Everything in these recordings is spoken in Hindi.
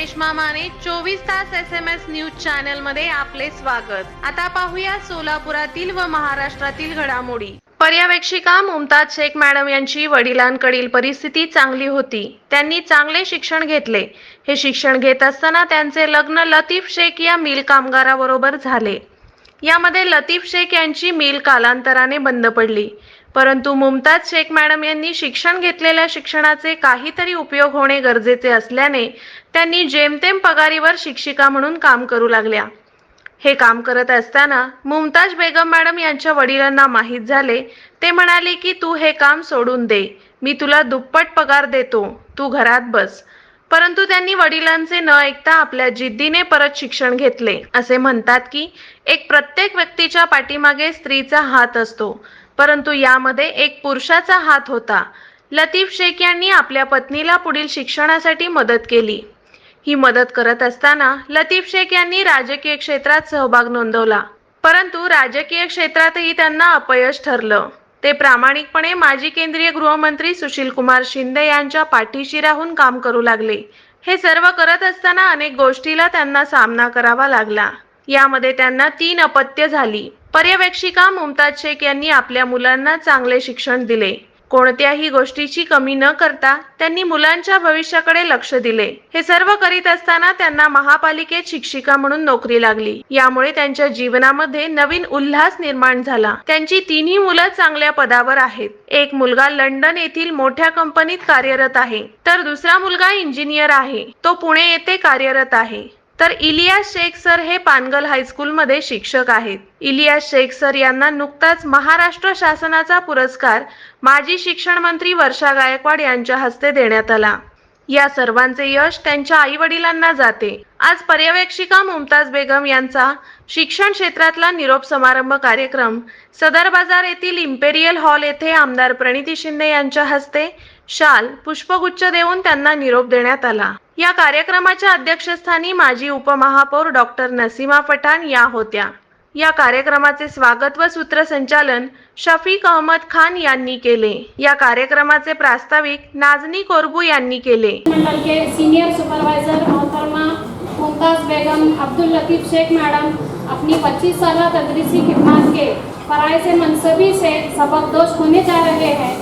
रेश्मा माने 24 तास SMS न्यूज चॅनल मध्ये आपले स्वागत। आता पाहूया सोलापुरातील व महाराष्ट्रातील घडामोडी। पर्यवेक्षिका मुमताज शेख मॅडम यांची वडिलांकडील परिस्थिती चांगली होती। त्यांनी चांगले शिक्षण घेतले। हे शिक्षण घेत असताना त्यांचे लग्न लतीफ शेख या मिल कामगाराबरोबर झाले। यामध्ये लतीफ शेख यांची मिल कालांतराने बंद पडली, परंतु मुमताज शेख मॅडम यांनी शिक्षण घेतलेल्या शिक्षणाचे काहीतरी उपयोग होणे गरजेचे असल्याने त्यांनी जेमतेम पगारीवर शिक्षिका म्हणून काम करू लागल्या। हे काम करत असताना मुमताज बेगम मॅडम यांच्या वडिलांना माहीत झाले। ते म्हणाले की तू हे काम सोडून दे, मी तुला दुप्पट पगार देतो, तू घरात बस। परंतु त्यांनी वडिलांचे न ऐकता आपल्या जिद्दीने परत शिक्षण घेतले। असे म्हणतात की प्रत्येक व्यक्तीच्या पाठीमागे स्त्रीचा हात असतो, परंतु यामध्ये एक पुरुषाचा हात होता। लतीफ शेख यांनी आपल्या पत्नीला पुढील शिक्षणासाठी मदत केली। ही मदत करत असताना लतीफ शेख यांनी राजकीय क्षेत्रात सहभाग नोंदवला, परंतु राजकीय क्षेत्रातही त्यांना अपयश ठरलं। ते प्रामाणिकपणे माजी केंद्रीय गृहमंत्री सुशील कुमार शिंदे यांच्या पाठीशी राहून काम करू लागले। हे सर्व करत असताना अनेक गोष्टीला त्यांना सामना करावा लागला। यामध्ये त्यांना 3 अपत्य झाली। पर्यवेक्षिका मुमताज शेख यांनी आपल्या मुलांना चांगले शिक्षण दिले। कोणत्याही गोष्टीची कमी न करता त्यांनी मुलांच्या भविष्याकडे लक्ष दिले। हे सर्व करीत असताना त्यांना महापालिकेत शिक्षिका म्हणून नोकरी लागली। यामुळे त्यांच्या जीवनामध्ये नवीन उल्हास निर्माण झाला। त्यांची 3ही मुलं चांगल्या पदावर आहेत। एक मुलगा लंडन येथील मोठ्या कंपनीत कार्यरत आहे, तर दुसरा मुलगा इंजिनियर आहे, तो पुणे येथे कार्यरत आहे। तर इलियास शेख सर हे पानगल हायस्कूल मध्ये शिक्षक आहेत। इलियास शेख सर यांना नुकताच महाराष्ट्र शासनाचा पुरस्कार माजी शिक्षण मंत्री वर्षा गायकवाड यांच्या हस्ते देण्यात आला। या सर्वांचे यश त्यांच्या आई-वडिलांना जाते। आज पर्यवेक्षिका मुमताज बेगम यांचा शिक्षण क्षेत्रातला निरोप समारंभ कार्यक्रम सदर बाजार येथील इम्पेरियल हॉल येथे आमदार प्रणिती शिंदे यांच्या हस्ते शाल पुष्पगुच्छ देऊन त्यांना निरोप देण्यात आला। या कार्यक्रमाच्या अध्यक्षस्थानी माजी उपमहापौर डॉक्टर नसीमा पठाण या होत्या। या कार्यक्रमाचे स्वागत व सूत्रसंचालन शफीक अहमद खान यांनी केले। या कार्यक्रमाचे प्रास्ताविक नाजनी कोरबू यांनी केले। मंडल के सीनियर सुपरवाइजर मोहतरमा मुमताज बेगम अब्दुल लतीफ शेख मैडम अपनी 25 साल तदरीसी खिदमत के फराइज़ मनसबी से सबकदोश होने जा रहे हैं।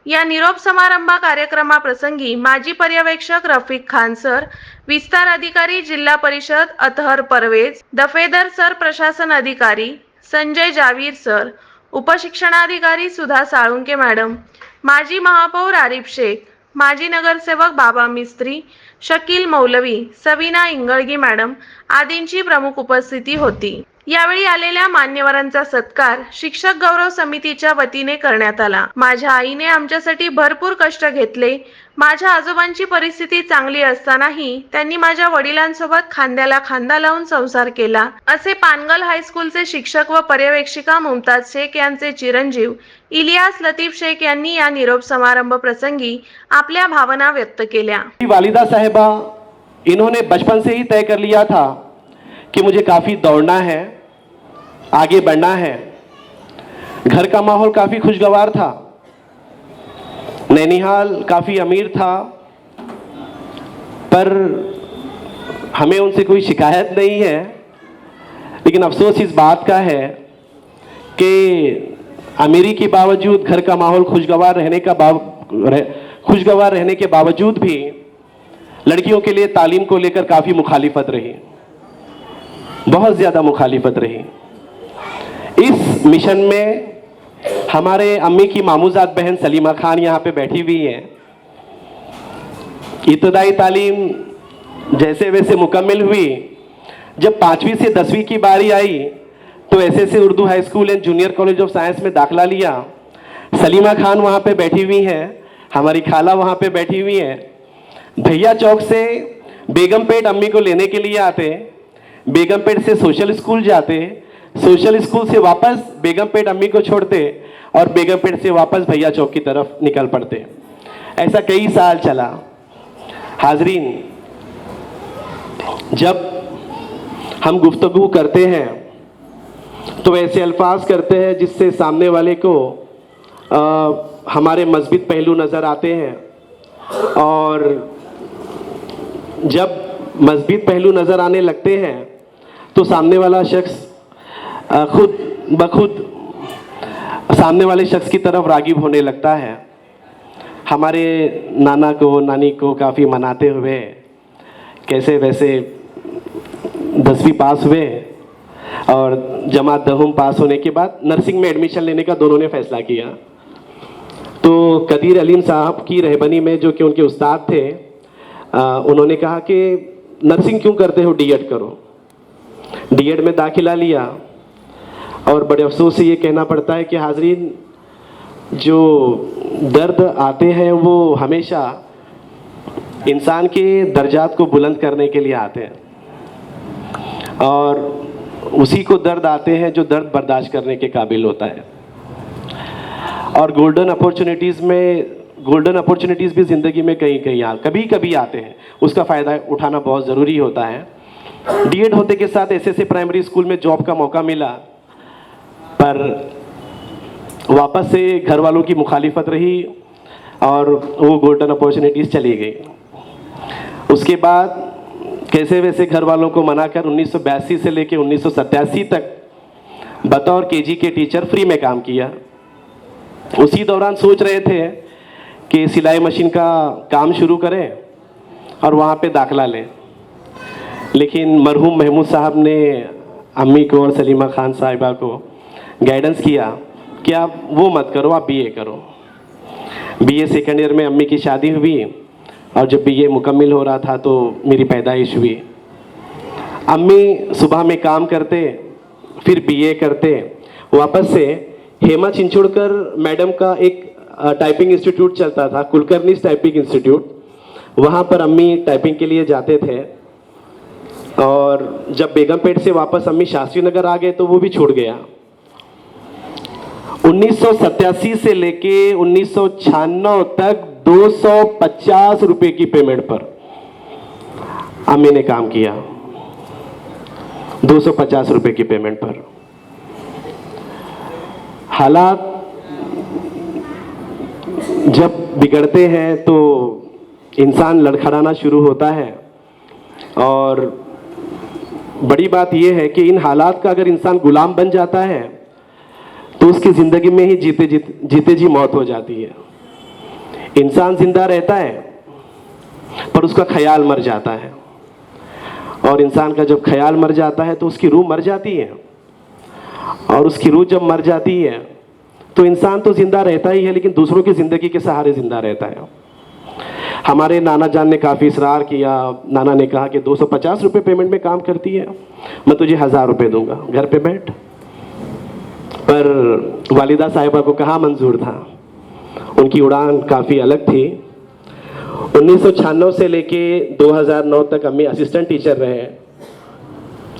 या निरोप समारंभ कार्यक्रमाप्रसंगी माजी पर्यवेक्षक रफीक खान सर, विस्तार अधिकारी जिल्हा परिषद अतहर परवेज, दफेदार सर प्रशासन अधिकारी संजय जावीर सर, उपशिक्षणाधिकारी सुधा साळुंके मॅडम, माजी महापौर आरिफ शेख, माजी नगरसेवक बाबा मिस्त्री, शकील मौलवी, सविना इंगळगी मॅडम आदींची प्रमुख उपस्थिती होती। यावेळी आलेल्या मान्यवरांचा सत्कार शिक्षक गौरव समितीच्या वतीने करण्यात आला। माझ्या आईने आमच्यासाठी भरपूर कष्ट घेतले। माझ्या आजोबांची परिस्थिती चांगली असतानाही त्यांनी माझ्या वडिलांसोबत खांद्याला खांदा लावून संसार केला, असे पानगल हायस्कूलचे शिक्षक व पर्यवेक्षिका मुमताज शेख यांचे चिरंजीव इलियास लतीफ शेख यांनी या निरोप समारंभ प्रसंगी आपल्या भावना व्यक्त केल्या। वालिदा साहिबा इन्होंने बचपन से ही तय कर लिया था कि मुझे काफ़ी दौड़ना है, आगे बढ़ना है। घर का माहौल काफ़ी खुशगवार था, नैनीहाल काफ़ी अमीर था, पर हमें उनसे कोई शिकायत नहीं है। लेकिन अफसोस इस बात का है कि अमीरी के बावजूद, घर का माहौल खुशगवार रहने के बावजूद भी लड़कियों के लिए तालीम को लेकर काफ़ी मुखालिफत रही, बहुत ज़्यादा मुखालिफत रही। इस मिशन में हमारे अम्मी की मामूजात बहन सलीमा खान यहाँ पे बैठी हुई हैं। इब्तदाई तालीम जैसे वैसे मुकम्मल हुई। जब 5वीं से 10वीं की बारी आई तो SSC Urdu high school and junior college of science में दाखला लिया। सलीमा खान वहाँ पे बैठी हुई हैं, हमारी खाला वहाँ पे बैठी हुई हैं। भैया चौक से बेगमपेट अम्मी को लेने के लिए आते, बेगमपेट से सोशल स्कूल जाते, सोशल स्कूल से वापस बेगमपेट अम्मी को छोड़ते और बेगमपेट से वापस भैया चौक की तरफ निकल पड़ते। ऐसा कई साल चला। हाजरीन, जब हम गुफ्तगू करते हैं तो ऐसे अल्फाज करते हैं जिससे सामने वाले को हमारे मज़बूत पहलू नज़र आते हैं, और जब मज़बूत पहलू नज़र आने लगते हैं तो सामने वाला शख्स खुद ब खुद सामने वाले शख्स की तरफ राग़िब होने लगता है। हमारे नाना को नानी को काफ़ी मनाते हुए कैसे वैसे 10वीं पास हुए और जमात दहम पास होने के बाद नर्सिंग में एडमिशन लेने का दोनों ने फैसला किया। तो कदीर अलीम साहब की रहबनी में जो कि उनके उस्ताद थे, उन्होंने कहा कि नर्सिंग क्यों करते हो, डीएड करो। डीएड में दाखिला लिया और बड़े अफसोस से ये कहना पड़ता है कि हाज़रीन, जो दर्द आते हैं वो हमेशा इंसान के दर्जात को बुलंद करने के लिए आते हैं और उसी को दर्द आते हैं जो दर्द बर्दाश्त करने के काबिल होता है। और गोल्डन अपॉर्चुनिटीज़ भी ज़िंदगी में कभी कभी आते हैं, उसका फ़ायदा उठाना बहुत ज़रूरी होता है। डीएड होते के साथ एसएसए प्राइमरी स्कूल में जॉब का मौका मिला, पर वापस से घर वालों की मुखालिफत रही और वो गोल्डन अपॉर्चुनिटीज़ चली गई। उसके बाद कैसे वैसे घर वालों को मनाकर 1982 से लेकर 1987 तक बतौर केजी के टीचर फ्री में काम किया। उसी दौरान सोच रहे थे कि सिलाई मशीन का काम शुरू करें और वहाँ पे दाखला लें, लेकिन मरहूम महमूद साहब ने अम्मी को और सलीमा खान साहिबा को गाइडेंस किया कि आप वो मत करो, आप बीए करो। बीए सेकेंड ईयर में अम्मी की शादी हुई और जब बीए मुकम्मिल हो रहा था तो मेरी पैदाइश हुई। अम्मी सुबह में काम करते, फिर बीए करते, वापस से हेमा चिंचोड़कर मैडम का एक टाइपिंग इंस्टीट्यूट चलता था, कुलकर्नीस टाइपिंग इंस्टीट्यूट, वहाँ पर अम्मी टाइपिंग के लिए जाते थे। और जब बेगमपेट से वापस अम्मी शास्त्री नगर आ गए तो वो भी छूट गया। 1987 से लेके 1996 तक 250 रुपए की पेमेंट पर अम्मी ने काम किया, 250 रुपए की पेमेंट पर। हालात जब बिगड़ते हैं तो इंसान लड़खड़ाना शुरू होता है और बड़ी बात यह है कि इन हालात का अगर इंसान गुलाम बन जाता है तो उसकी ज़िंदगी में ही जीते जी मौत हो जाती है। इंसान जिंदा रहता है पर उसका ख्याल मर जाता है, और इंसान का जब ख्याल मर जाता है तो उसकी रूह मर जाती है, और उसकी रूह जब मर जाती है तो इंसान तो जिंदा रहता ही है लेकिन दूसरों की ज़िंदगी के सहारे जिंदा रहता है। हमारे नाना जान ने काफ़ी इसरार किया। नाना ने कहा कि 250 रुपये पेमेंट में काम करती है, मैं तुझे 1000 रुपये दूंगा, घर पे बैठ। पर वालिदा साहिबा को कहाँ मंजूर था, उनकी उड़ान काफ़ी अलग थी। 1996 से लेके 2009 तक अम्मी असिस्टेंट टीचर रहे,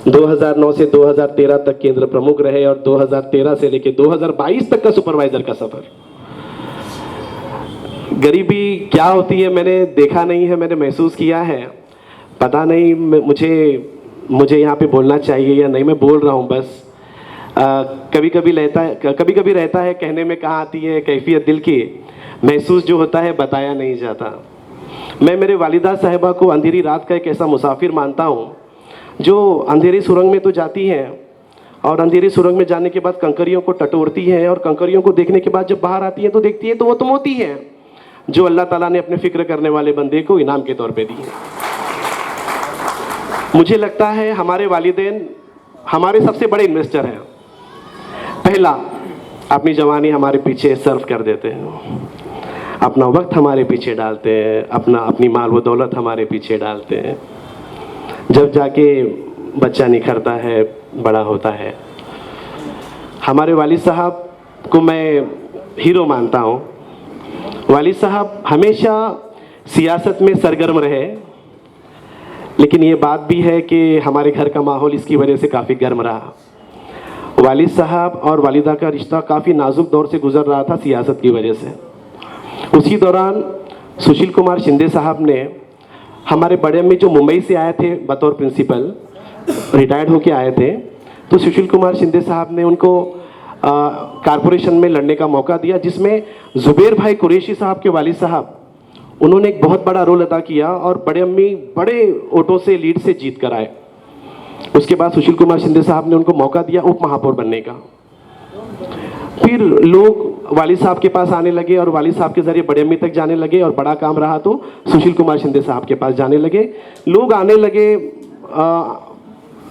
2009 से 2013 तक केंद्र प्रमुख रहे और 2013 से लेके 2022 तक का सुपरवाइजर का सफ़र। गरीबी क्या होती है मैंने देखा नहीं है, मैंने महसूस किया है। पता नहीं मुझे यहाँ पे बोलना चाहिए या नहीं, मैं बोल रहा हूँ बस। कभी कभी रहता है कहने में कहाँ आती है कैफियत दिल की, महसूस जो होता है बताया नहीं जाता। मैं मेरे वालिदा साहिबा को अंधेरी रात का एक ऐसा मुसाफिर मानता हूँ जो अंधेरी सुरंग में तो जाती हैं और अंधेरी सुरंग में जाने के बाद कंकरियों को टटोरती है, और कंकरियों को देखने के बाद जब बाहर आती है तो देखती है तो वो तो मोती है जो अल्लाह ताला ने अपने फिक्र करने वाले बंदे को इनाम के तौर पे दी है। मुझे लगता है हमारे वालिदैन हमारे सबसे बड़े इन्वेस्टर हैं। पहला, अपनी जवानी हमारे पीछे सर्व कर देते हैं, अपना वक्त हमारे पीछे डालते हैं, अपनी माल व दौलत हमारे पीछे डालते हैं। जब जाके बच्चा निखरता है, बड़ा होता है। हमारे वालिद साहब को मैं हीरो मानता हूँ। वालिद साहब हमेशा सियासत में सरगर्म रहे, लेकिन ये बात भी है कि हमारे घर का माहौल इसकी वजह से काफ़ी गर्म रहा। वालिद साहब और वालिदा का रिश्ता काफ़ी नाजुक दौर से गुजर रहा था सियासत की वजह से। उसी दौरान सुशील कुमार शिंदे साहब ने, हमारे बड़े अम्मी जो मुंबई से आए थे बतौर प्रिंसिपल, रिटायर्ड होके आए थे, तो सुशील कुमार शिंदे साहब ने उनको कारपोरेशन में लड़ने का मौका दिया, जिसमें जुबैर भाई कुरैशी साहब के वालिद साहब उन्होंने एक बहुत बड़ा रोल अदा किया और बड़े अम्मी बड़े वोटों से लीड से जीत कर आए। उसके बाद सुशील कुमार शिंदे साहब ने उनको मौका दिया उप महापौर बनने का। फिर लोग वाली साहब के पास आने लगे और वाली साहब के जरिए बड़े अम्मी तक जाने लगे, और बड़ा काम रहा तो सुशील कुमार शिंदे साहब के पास जाने लगे। लोग आने लगे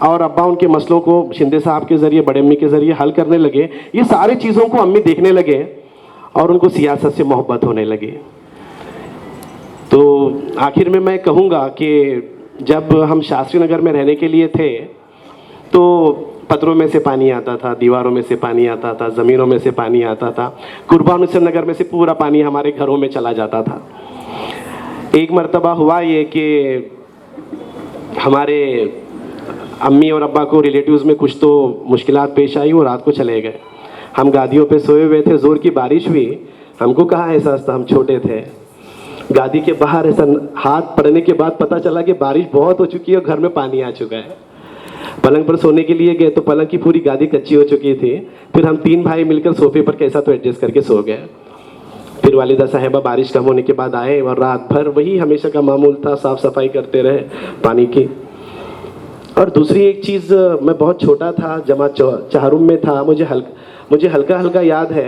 और अब्बा उनके मसलों को शिंदे साहब के जरिए बड़े अम्मी के जरिए हल करने लगे। ये सारी चीज़ों को अम्मी देखने लगे और उनको सियासत से मोहब्बत होने लगी। तो आखिर में मैं कहूँगा कि जब हम शास्त्री नगर में रहने के लिए थे तो पत्रों में से पानी आता था, दीवारों में से पानी आता था, ज़मीनों में से पानी आता था, कुर्बान हुसैन नगर में से पूरा पानी हमारे घरों में चला जाता था। एक मर्तबा हुआ ये कि हमारे अम्मी और अब्बा को रिलेटिव्स में कुछ तो मुश्किलात पेश आई, वो रात को चले गए। हम गादियों पे सोए हुए थे, ज़ोर की बारिश हुई। हमको कहाँ एहसास था, हम छोटे थे। गादी के बाहर ऐसा हाथ पड़ने के बाद पता चला कि बारिश बहुत हो चुकी है और घर में पानी आ चुका है। पलंग पर सोने के लिए गए तो पलंग की पूरी गादी कच्ची हो चुकी थी। फिर हम 3 भाई मिलकर सोफे पर कैसा तो एडजस्ट करके सो गए। फिर वालिदा साहिबा बारिश कम होने के बाद आए और रात भर वही हमेशा का मामूल था, साफ़ सफाई करते रहे पानी की। और दूसरी एक चीज़, मैं बहुत छोटा था, जमात 4 में था, मुझे हल्का हल्का याद है।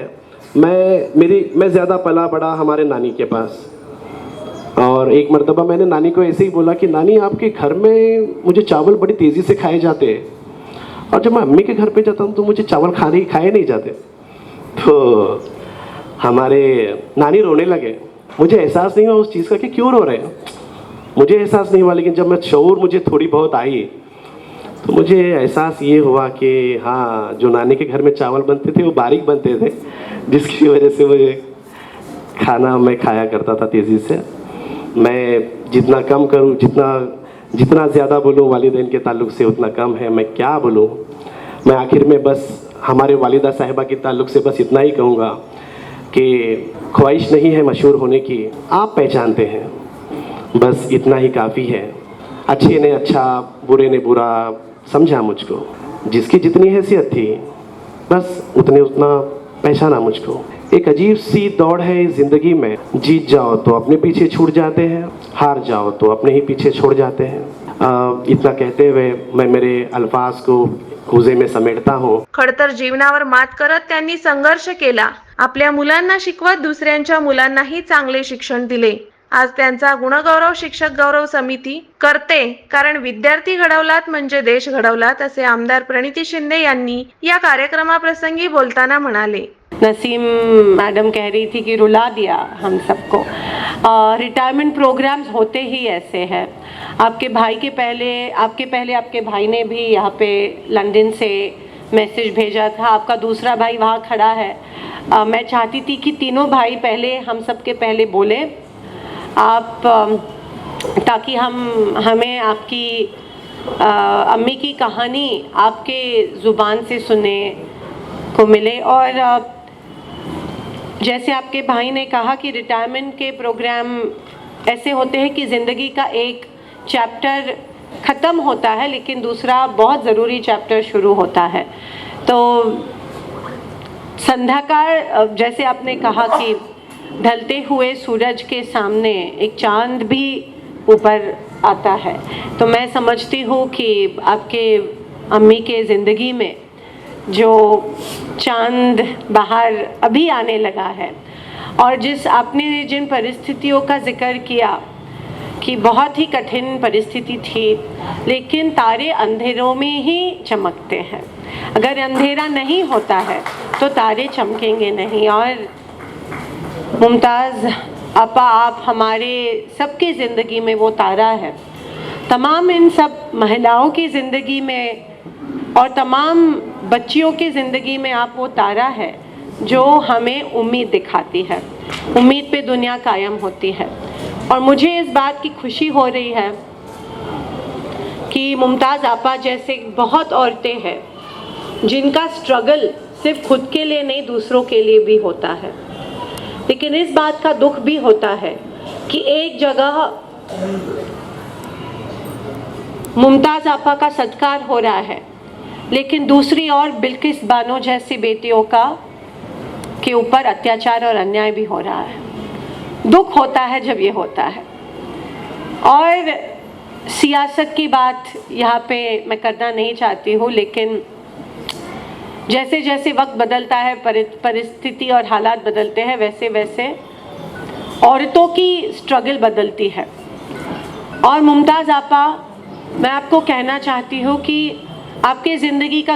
मैं ज़्यादा पला बड़ा हमारे नानी के पास, और एक मर्तबा मैंने नानी को ऐसे ही बोला कि नानी आपके घर में मुझे चावल बड़ी तेज़ी से खाए जाते हैं, और जब मैं अम्मी के घर पे जाता हूँ तो मुझे चावल खाए नहीं जाते। तो हमारे नानी रोने लगे। मुझे एहसास नहीं हुआ उस चीज़ का कि क्यों रो रहे हैं, मुझे एहसास नहीं हुआ। लेकिन जब मैं शऊर मुझे थोड़ी बहुत आई तो मुझे एहसास ये हुआ कि हाँ, जो नानी के घर में चावल बनते थे वो बारीक बनते थे, जिसकी वजह से मुझे खाना मैं खाया करता था तेज़ी से। मैं जितना कम करूं, जितना ज़्यादा बोलूं वालिदैन के ताल्लुक़ से उतना कम है। मैं क्या बोलूं। मैं आखिर में बस हमारे वालिदा साहिबा के ताल्लुक़ से बस इतना ही कहूँगा कि ख्वाहिश नहीं है मशहूर होने की, आप पहचानते हैं, बस इतना ही काफ़ी है। अच्छे ने अच्छा, बुरे ने बुरा समझा मुझको, जिसकी जितनी हैसियत थी बस उतना पहचाना मुझको। एक अजीब सी दौड़ है इस ज़िंदगी में, जीत जाओ तो अपने पीछे छूट जाते हैं, हार जाओ तो अपने ही पीछे छोड़ जाते हैं। इतना कहते हुए मैं मेरे अल्फाज को कुजे में समेटता हूँ। खडतर जीवनावर मात करत त्यांनी संघर्ष केला। आपल्या मुलांना शिकवत दुसऱ्यांच्या मुलांनाही चांगले शिक्षण दिले। आज त्यांचा गुणगौरव शिक्षक गौरव समिती करते, कारण विद्यार्थी घडवलात म्हणजे देश घडवलात, असे आमदार प्रणिती शिंदे यांनी या कार्यक्रमाप्रसंगी बोलताना म्हणाले। नसीम मैडम कह रही थी कि रुला दिया हम सबको। रिटायरमेंट प्रोग्राम्स होते ही ऐसे हैं। आपके पहले आपके भाई ने भी यहाँ पे लंदन से मैसेज भेजा था, आपका दूसरा भाई वहाँ खड़ा है। मैं चाहती थी कि तीनों भाई पहले हम सबके पहले बोले आप, ताकि हमें आपकी अम्मी की कहानी आपके ज़ुबान से सुनने को मिले। और जैसे आपके भाई ने कहा कि रिटायरमेंट के प्रोग्राम ऐसे होते हैं कि ज़िंदगी का एक चैप्टर ख़त्म होता है लेकिन दूसरा बहुत ज़रूरी चैप्टर शुरू होता है। तो संध्याकाल, जैसे आपने कहा कि ढलते हुए सूरज के सामने एक चांद भी ऊपर आता है, तो मैं समझती हूँ कि आपके अम्मी के ज़िंदगी में जो चांद बाहर अभी आने लगा है, और आपने जिन परिस्थितियों का जिक्र किया कि बहुत ही कठिन परिस्थिति थी, लेकिन तारे अंधेरों में ही चमकते हैं। अगर अंधेरा नहीं होता है तो तारे चमकेंगे नहीं। और मुमताज़ आपा, आप हमारे सबकी ज़िंदगी में वो तारा है। तमाम इन सब महिलाओं की ज़िंदगी में और तमाम बच्चियों की ज़िंदगी में आप वो तारा है जो हमें उम्मीद दिखाती है। उम्मीद पे दुनिया कायम होती है। और मुझे इस बात की खुशी हो रही है कि मुमताज़ आपा जैसे बहुत औरतें हैं जिनका स्ट्रगल सिर्फ खुद के लिए नहीं, दूसरों के लिए भी होता है। लेकिन इस बात का दुख भी होता है कि एक जगह मुमताज़ आपा का सत्कार हो रहा है, लेकिन दूसरी ओर बिल्किस बानो जैसी बेटियों के ऊपर अत्याचार और अन्याय भी हो रहा है। दुख होता है जब ये होता है। और सियासत की बात यहाँ पे मैं करना नहीं चाहती हूँ, लेकिन जैसे जैसे वक्त बदलता है, परिस्थिति और हालात बदलते हैं, वैसे वैसे औरतों की स्ट्रगल बदलती है। और मुमताज़ आपा, मैं आपको कहना चाहती हूँ कि आपके ज़िंदगी का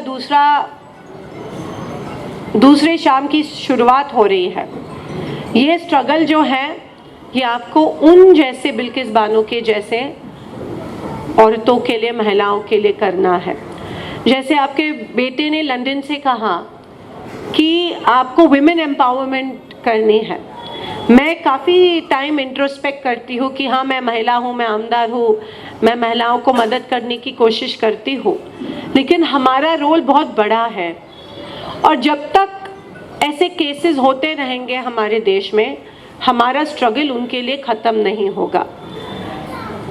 दूसरे शाम की शुरुआत हो रही है। ये स्ट्रगल जो है ये आपको उन जैसे बिल्किस बानो के जैसे औरतों के लिए, महिलाओं के लिए करना है। जैसे आपके बेटे ने लंदन से कहा कि आपको विमेन एम्पावरमेंट करनी है। मैं काफ़ी टाइम इंट्रोस्पेक्ट करती हूँ कि हाँ, मैं महिला हूँ, मैं आमदार हूँ, मैं महिलाओं को मदद करने की कोशिश करती हूँ, लेकिन हमारा रोल बहुत बड़ा है। और जब तक ऐसे केसेस होते रहेंगे हमारे देश में, हमारा स्ट्रगल उनके लिए ख़त्म नहीं होगा।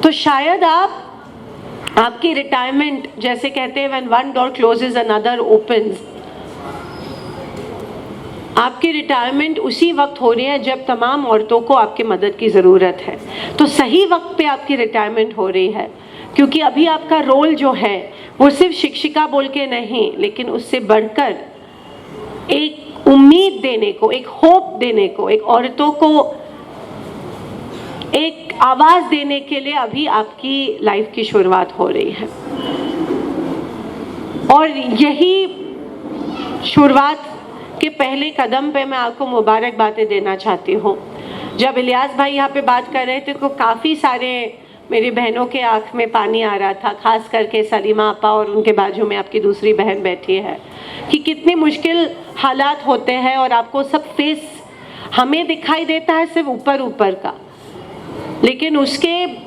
तो शायद आपकी रिटायरमेंट, जैसे कहते हैं when one door closes another opens, आपकी रिटायरमेंट उसी वक्त हो रही है जब तमाम औरतों को आपकी मदद की ज़रूरत है। तो सही वक्त पे आपकी रिटायरमेंट हो रही है, क्योंकि अभी आपका रोल जो है वो सिर्फ शिक्षिका बोल के नहीं, लेकिन उससे बढ़कर एक उम्मीद देने को, एक होप देने को, एक औरतों को एक आवाज़ देने के लिए अभी आपकी लाइफ की शुरुआत हो रही है। और यही शुरुआत के पहले कदम पे मैं आपको मुबारकबादें देना चाहती हूँ। जब इलियास भाई यहाँ पे बात कर रहे थे तो काफ़ी सारे मेरी बहनों के आँख में पानी आ रहा था, खास करके सलीमा आपा और उनके बाजू में आपकी दूसरी बहन बैठी है, कि कितने मुश्किल हालात होते हैं और आपको सब फेस, हमें दिखाई देता है सिर्फ ऊपर ऊपर का, लेकिन उसके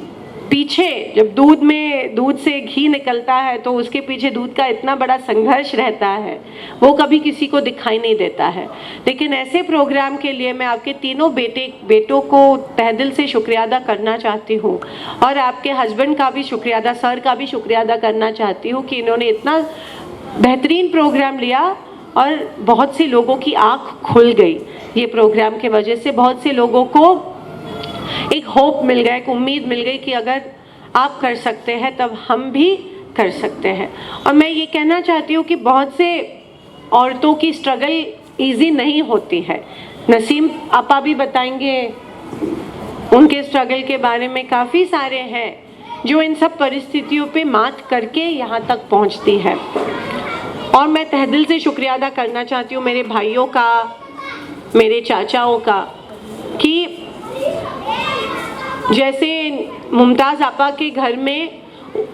पीछे जब दूध से घी निकलता है तो उसके पीछे दूध का इतना बड़ा संघर्ष रहता है, वो कभी किसी को दिखाई नहीं देता है। लेकिन ऐसे प्रोग्राम के लिए मैं आपके तीनों बेटों को तहे दिल से शुक्रिया अदा करना चाहती हूँ, और आपके हस्बैंड का भी शुक्रिया अदा, सर का भी शुक्रिया अदा करना चाहती हूँ कि इन्होंने इतना बेहतरीन प्रोग्राम लिया और बहुत से लोगों की आँख खुल गई। ये प्रोग्राम की वजह से बहुत से लोगों को एक होप मिल गया, एक उम्मीद मिल गई कि अगर आप कर सकते हैं तब हम भी कर सकते हैं। और मैं ये कहना चाहती हूँ कि बहुत से औरतों की स्ट्रगल इजी नहीं होती है। नसीम आपा भी बताएंगे उनके स्ट्रगल के बारे में, काफ़ी सारे हैं जो इन सब परिस्थितियों पे मात करके यहाँ तक पहुँचती है। और मैं तहे दिल से शुक्रिया अदा करना चाहती हूँ मेरे भाइयों का, मेरे चाचाओं का, कि जैसे मुमताज़ आपा के घर में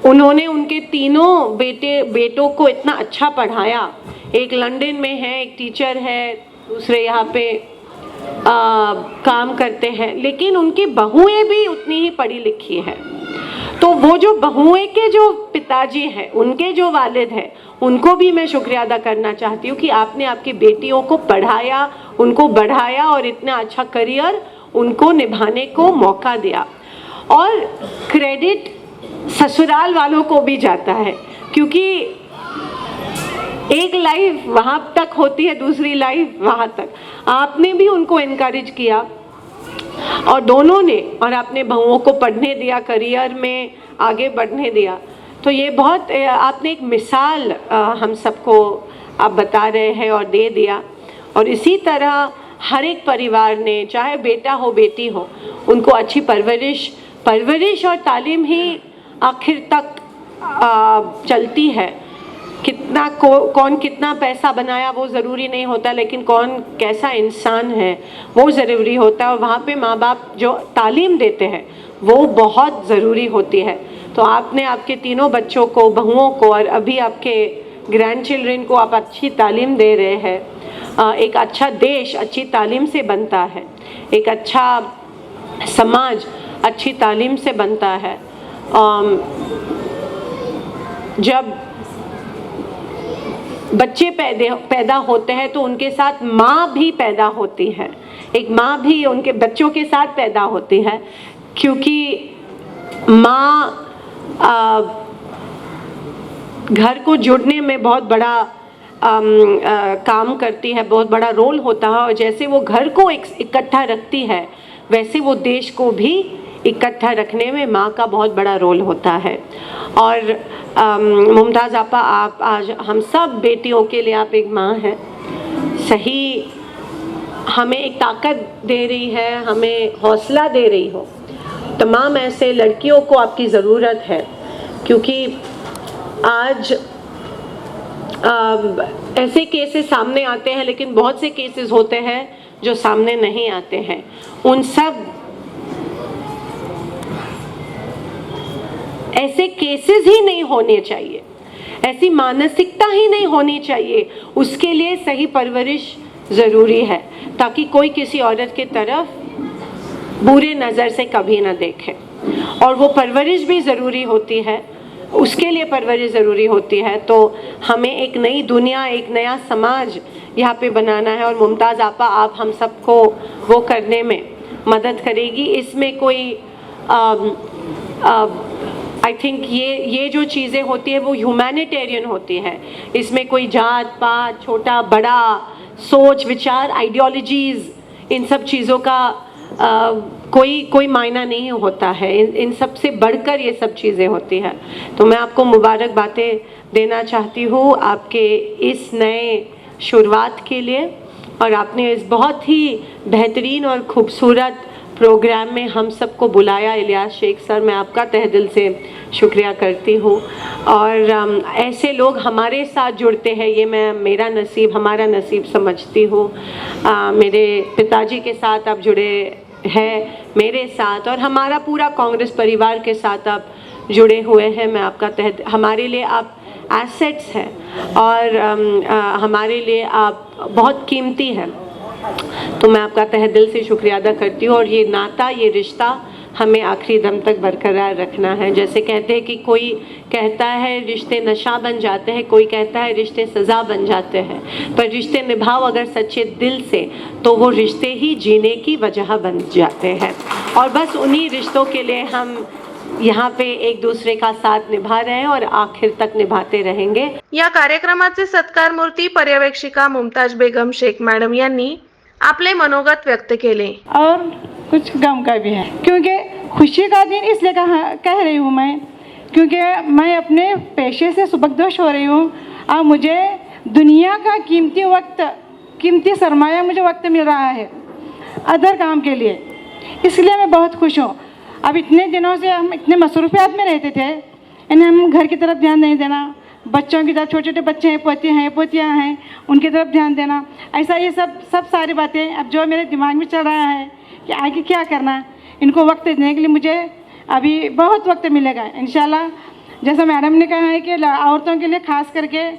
उन्होंने उनके तीनों बेटों को इतना अच्छा पढ़ाया। एक लंदन में है, एक टीचर है, दूसरे यहाँ पे काम करते हैं, लेकिन उनकी बहुएं भी उतनी ही पढ़ी लिखी हैं। तो वो जो बहुएं के जो पिताजी हैं, उनके जो वालिद हैं, उनको भी मैं शुक्रिया अदा करना चाहती हूँ कि आपने आपकी बेटियों को पढ़ाया, उनको बढ़ाया और इतना अच्छा करियर उनको निभाने को मौका दिया। और क्रेडिट ससुराल वालों को भी जाता है, क्योंकि एक लाइफ वहाँ तक होती है, दूसरी लाइफ वहाँ तक। आपने भी उनको इनकरेज किया और दोनों ने, और अपने बहुओं को पढ़ने दिया, करियर में आगे बढ़ने दिया। तो ये बहुत आपने एक मिसाल हम सबको आप बता रहे हैं और दे दिया। और इसी तरह हर एक परिवार ने, चाहे बेटा हो बेटी हो, उनको अच्छी परवरिश और तालीम ही आखिर तक चलती है। कौन कितना पैसा बनाया वो ज़रूरी नहीं होता, लेकिन कौन कैसा इंसान है वो ज़रूरी होता है। और वहाँ पे माँ बाप जो तालीम देते हैं वो बहुत ज़रूरी होती है। तो आपने आपके तीनों बच्चों को, बहुओं को, और अभी आपके ग्रैंड चिल्ड्रन को आप अच्छी तालीम दे रहे हैं। एक अच्छा देश अच्छी तालीम से बनता है, एक अच्छा समाज अच्छी तालीम से बनता है। जब बच्चे पैदा होते हैं तो उनके साथ माँ भी पैदा होती है, एक माँ भी उनके बच्चों के साथ पैदा होती है, क्योंकि माँ घर को जुड़ने में बहुत बड़ा काम करती है, बहुत बड़ा रोल होता है। और जैसे वो घर को इकट्ठा रखती है, वैसे वो देश को भी इकट्ठा रखने में माँ का बहुत बड़ा रोल होता है। और मुमताज़ आपा, आप आज हम सब बेटियों के लिए आप एक माँ हैं, सही हमें एक ताकत दे रही है, हमें हौसला दे रही हो। तमाम ऐसे लड़कियों को आपकी ज़रूरत है, क्योंकि आज ऐसे केसेस सामने आते हैं, लेकिन बहुत से केसेस होते हैं जो सामने नहीं आते हैं। उन सब ऐसे केसेस ही नहीं होने चाहिए, ऐसी मानसिकता ही नहीं होनी चाहिए। उसके लिए सही परवरिश ज़रूरी है, ताकि कोई किसी औरत की तरफ बुरे नज़र से कभी ना देखे। और वो परवरिश भी ज़रूरी होती है, उसके लिए परवरिश ज़रूरी होती है। तो हमें एक नई दुनिया, एक नया समाज यहाँ पे बनाना है, और मुमताज़ आपा आप हम सबको वो करने में मदद करेगी। इसमें कोई आई थिंक ये जो चीज़ें होती है वो ह्यूमैनिटेरियन होती है। इसमें कोई जात पात, छोटा बड़ा, सोच विचार, आइडियोलॉजीज़, इन सब चीज़ों का कोई मायना नहीं होता है। इन सब से बढ़कर ये सब चीज़ें होती हैं। तो मैं आपको मुबारकबादें देना चाहती हूँ आपके इस नए शुरुआत के लिए, और आपने इस बहुत ही बेहतरीन और ख़ूबसूरत प्रोग्राम में हम सबको बुलाया। इलियास शेख सर, मैं आपका तहे दिल से शुक्रिया करती हूँ। और ऐसे लोग हमारे साथ जुड़ते हैं, ये मैं मेरा नसीब, हमारा नसीब समझती हूँ। मेरे पिताजी के साथ आप जुड़े हैं, मेरे साथ, और हमारा पूरा कांग्रेस परिवार के साथ आप जुड़े हुए हैं। मैं आपका हमारे लिए आप एसेट्स हैं, और हमारे लिए आप बहुत कीमती हैं। तो मैं आपका तहे दिल से शुक्रिया अदा करती हूँ। और ये नाता, ये रिश्ता हमें आखिरी दम तक बरकरार रखना है। जैसे कहते हैं कि कोई कहता है रिश्ते नशा बन जाते हैं, कोई कहता है रिश्ते सज़ा बन जाते हैं, पर रिश्ते निभाओ अगर सच्चे दिल से तो वो रिश्ते ही जीने की वजह बन जाते हैं। और बस उन्हीं रिश्तों के लिए हम यहाँ पे एक दूसरे का साथ निभा रहे हैं और आखिर तक निभाते रहेंगे। या कार्यक्रमाचे सत्कार मूर्ती पर्यवेक्षिका मुमताज बेगम शेख मॅडम यांनी आपले मनोगत व्यक्त केले। और कुछ गम का भी है, क्योंकि खुशी का दिन इसलिए कह रही हूँ मैं, क्योंकि मैं अपने पेशे से सुबकदोश हो रही हूँ। अब मुझे दुनिया का कीमती सरमाया मुझे वक्त मिल रहा है अदर काम के लिए, इसलिए मैं बहुत खुश हूँ। अब इतने दिनों से हम इतने मसरूफियात में रहते थे, यानी हम घर की तरफ ध्यान नहीं देना, बच्चों की तरफ, छोटे छोटे बच्चे हैं, पोते हैं, पोतियाँ हैं, उनकी तरफ ध्यान देना, ऐसा ये सब सारी बातें अब जो मेरे दिमाग में चल रहा है कि आगे क्या करना, इनको वक्त देने के लिए मुझे अभी बहुत वक्त मिलेगा इंशाल्लाह। जैसा मैडम ने कहा है कि औरतों के लिए खास करके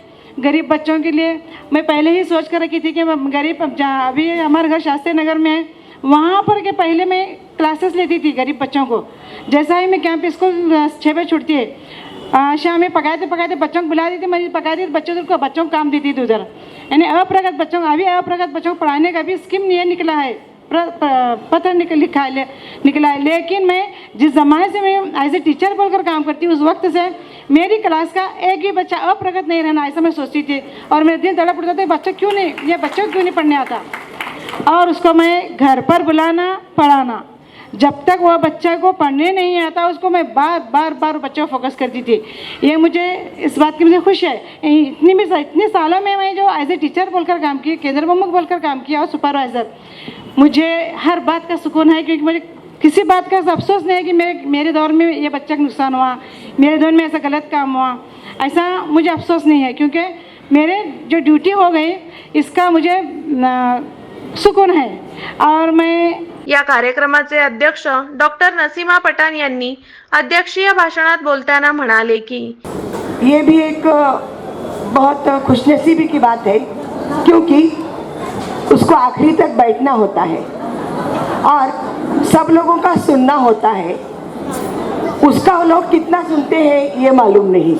गरीब बच्चों के लिए, मैं पहले ही सोच कर रखी थी कि गरीब, अभी हमारे घर शास्त्री नगर में है, वहाँ पर के पहले मैं क्लासेस लेती थी गरीब बच्चों को। जैसा ही मैं कैंप स्कूल 6 बजे छुटती है, शाम में पकाते बच्चों को बुला देती, मैं पकाती बच्चों को काम देती थी उधर। यानी अप्रगत बच्चों, अभी अप्रगत बच्चों को पढ़ाने का भी स्कीम नहीं निकला है, पत्र निकला है। लेकिन मैं जिस ज़माने से मैं एज ए टीचर बोलकर काम करती हूँ, उस वक्त से मेरी क्लास का एक भी बच्चा अप्रगत नहीं रहना, ऐसा मैं सोचती थी। और मेरे दिल धड़क उठता था, बच्चा क्यों नहीं पढ़ने आता, और उसको मैं घर पर बुलाना, पढ़ाना। जब तक वह बच्चे को पढ़ने नहीं आता, उसको मैं बार बच्चों को फोकस करती थी। ये मुझे इस बात की मुझे खुशी है, इतने सालों में मैं जो एज ए टीचर बोलकर काम किया, केंद्र प्रमुख बोलकर काम किया और सुपरवाइज़र, मुझे हर बात का सुकून है, क्योंकि मुझे किसी बात का अफसोस नहीं है कि मेरे दौर में ये बच्चा का नुकसान हुआ, मेरे दौर में ऐसा गलत काम हुआ, ऐसा मुझे अफसोस नहीं है, क्योंकि मेरे जो ड्यूटी हो गई इसका मुझे सुकून है। और मैं या कार्यक्रमाचे अध्यक्ष डॉक्टर नसीमा पठाण यांनी अध्यक्षीय भाषणात बोलताना म्हणाले की ये भी एक बहुत खुशनसीबी की बात है, क्योंकि उसको आखिरी तक बैठना होता है और सब लोगों का सुनना होता है। उसका लोग कितना सुनते हैं ये मालूम नहीं।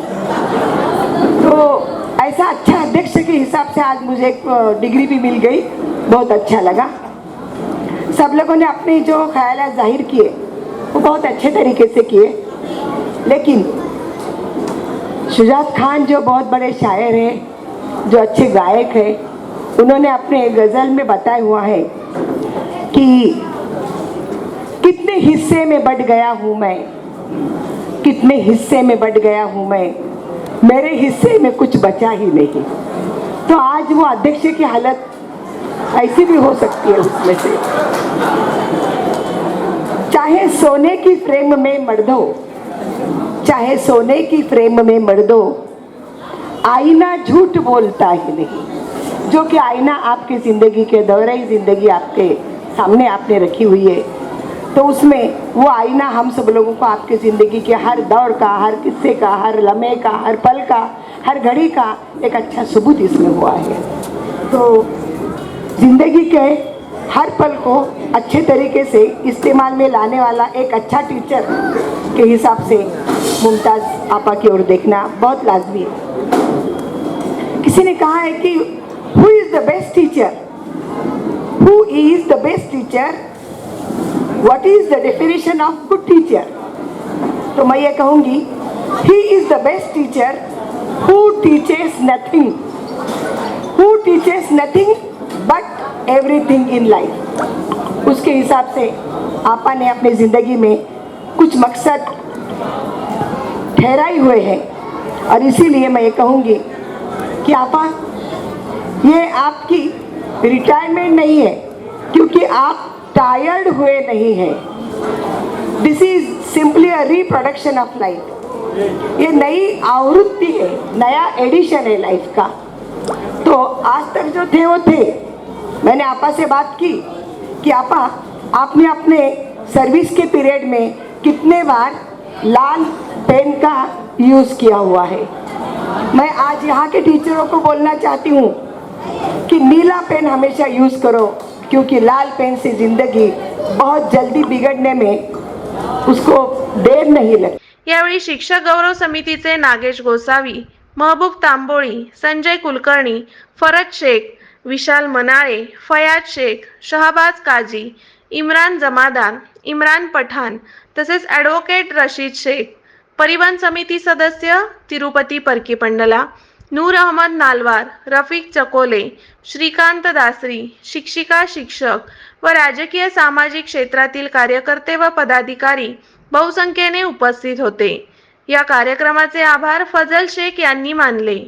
तो ऐसा अच्छा अध्यक्ष के हिसाब से आज मुझे एक डिग्री भी मिल गई, बहुत अच्छा लगा। सब लोगों ने अपने जो ख्याल जाहिर किए वो बहुत अच्छे तरीके से किए, लेकिन शुजात खान जो बहुत बड़े शायर हैं, जो अच्छे गायक हैं, उन्होंने अपने गज़ल में बताया हुआ है कि हिस्से में बट गया हूँ मैं, कितने हिस्से में बट गया हूँ मैं, मेरे हिस्से में कुछ बचा ही नहीं। तो आज वो अध्यक्ष की हालत ऐसी भी हो सकती है उसमें से। चाहे सोने की फ्रेम में मर दो, चाहे सोने की फ्रेम में मर दो, आईना झूठ बोलता ही नहीं। जो कि आईना आपकी ज़िंदगी के दौरे ज़िंदगी आपके सामने आपने रखी हुई है, तो उसमें वो आईना हम सब लोगों को आपकी ज़िंदगी के हर दौर का, हर किस्से का, हर लम्हे का, हर पल का, हर घड़ी का एक अच्छा सबूत इसमें हुआ है। तो ज़िंदगी के हर पल को अच्छे तरीके से इस्तेमाल में लाने वाला एक अच्छा टीचर के हिसाब से मुमताज़ आपा की ओर देखना बहुत लाजमी है। किसी ने कहा है कि who is the best teacher, who is the best teacher, what is the definition of good teacher. तो मैं ये कहूँगी, he is the best teacher who teaches nothing, who teaches nothing but everything in life. उसके हिसाब से आपा ने अपनी ज़िंदगी में कुछ मकसद ठहराए हुए हैं, और इसीलिए मैं ये कहूँगी कि आपा, ये आपकी रिटायरमेंट नहीं है, क्योंकि आप टायर्ड हुए नहीं हैं। This is simply a reproduction of life. ये नई आवृत्ति है, नया एडिशन है लाइफ का। तो आज तक जो थे वो थे। मैंने आपा से बात की कि आपा, आपने अपने सर्विस के पीरियड में कितने बार लाल पेन का यूज़ किया हुआ है। मैं आज यहाँ के टीचरों को बोलना चाहती हूँ कि नीला पेन हमेशा यूज़ करो, क्योंकि लाल पेन से ज़िंदगी बहुत जल्दी बिगड़ने में उसको देर नहीं लगती। यावेळी शिक्षक गौरव समितीचे नागेश गोसावी, महबूब तांबोळी, संजय कुलकर्णी, फरज शेख, विशाल मनाळे, फयाज शेख, शहबाज काजी, इम्रान जमादार, इम्रान पठाण तसेच ॲडव्होकेट रशीद शेख, परिवहन समिती सदस्य तिरुपती परकीपंडला, नूर अहमद नालवार, रफिक चकोले, श्रीकांत दासरी, शिक्षिका, शिक्षक व राजकीय सामाजिक क्षेत्रातील कार्यकर्ते व पदाधिकारी बहुसंख्येने उपस्थित होते। या कार्यक्रमाचे आभार फजल शेख यांनी मानले।